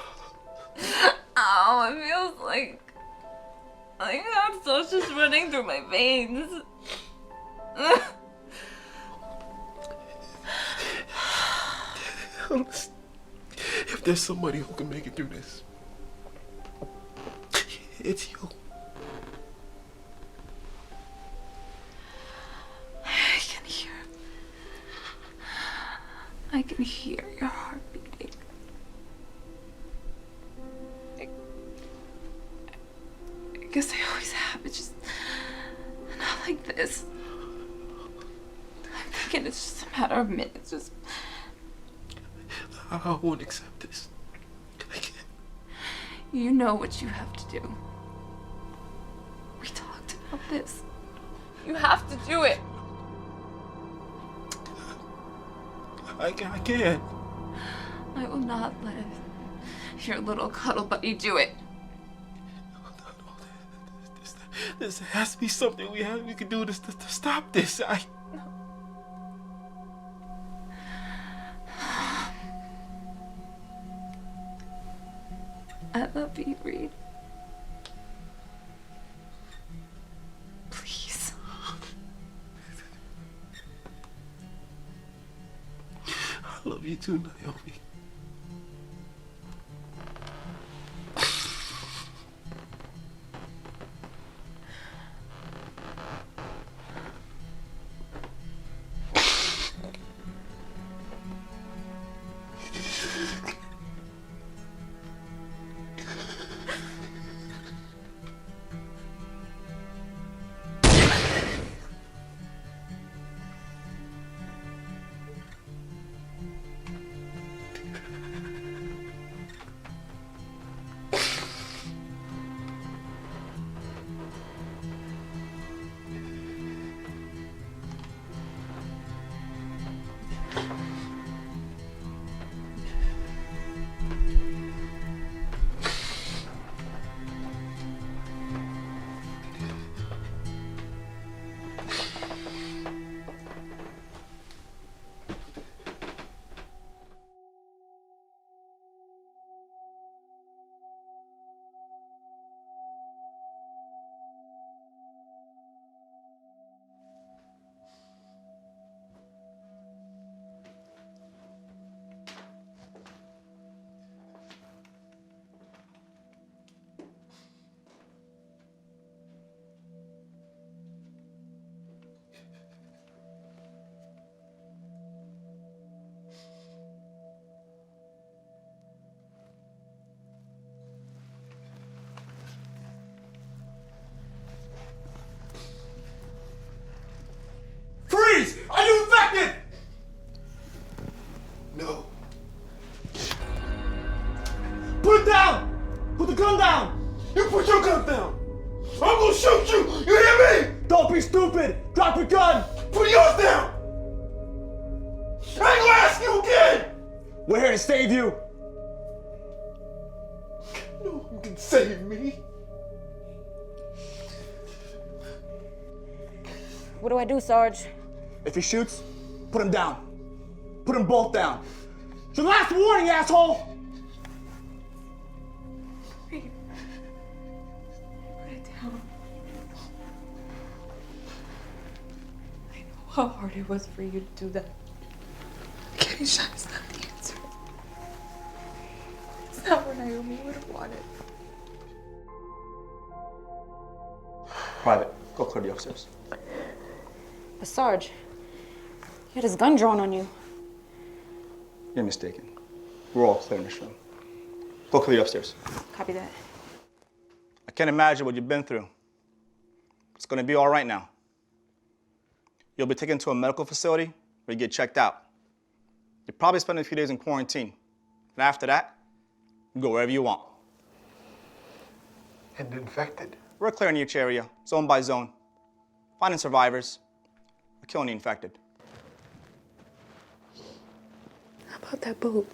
Oh, it feels like hot sauce just running through my veins. If there's somebody who can make it through this, it's you. I can hear your heart beating. I guess I always have. It's just not like this. I'm thinking it's just a matter of minutes. Just I won't accept this. I can't. you know what you have to do. We talked about this. You have to do it. I can't. I will not let your little cuddle buddy do it. There has to be something we can do to stop this. I love you, Reed. Please. I love you too, Naomi. Freeze! Are you infected? No. Put it down! Put the gun down! You put your gun down! I'm gonna shoot you! You hear me? Don't be stupid! Drop your gun! Put yours down! I ain't gonna ask you again! We're here to save you! No one can save me. What do I do, Sarge? If he shoots, put him down. Put them both down. It's your last warning, asshole! Reed. Put it down. I know how hard it was for you to do that. Getting shot is not the answer. It's not what Naomi would have wanted. Private, go clear the upstairs. Sarge, He had his gun drawn on you. You're mistaken. We're all clear in this room. Go clear upstairs. Copy that. I can't imagine what you've been through. It's gonna be all right now. You'll be taken to a medical facility where you get checked out. You'll probably spend a few days in quarantine. And after that, you go wherever you want. And infected. We're clearing each area, zone by zone, finding survivors, or killing the infected. How about that boat?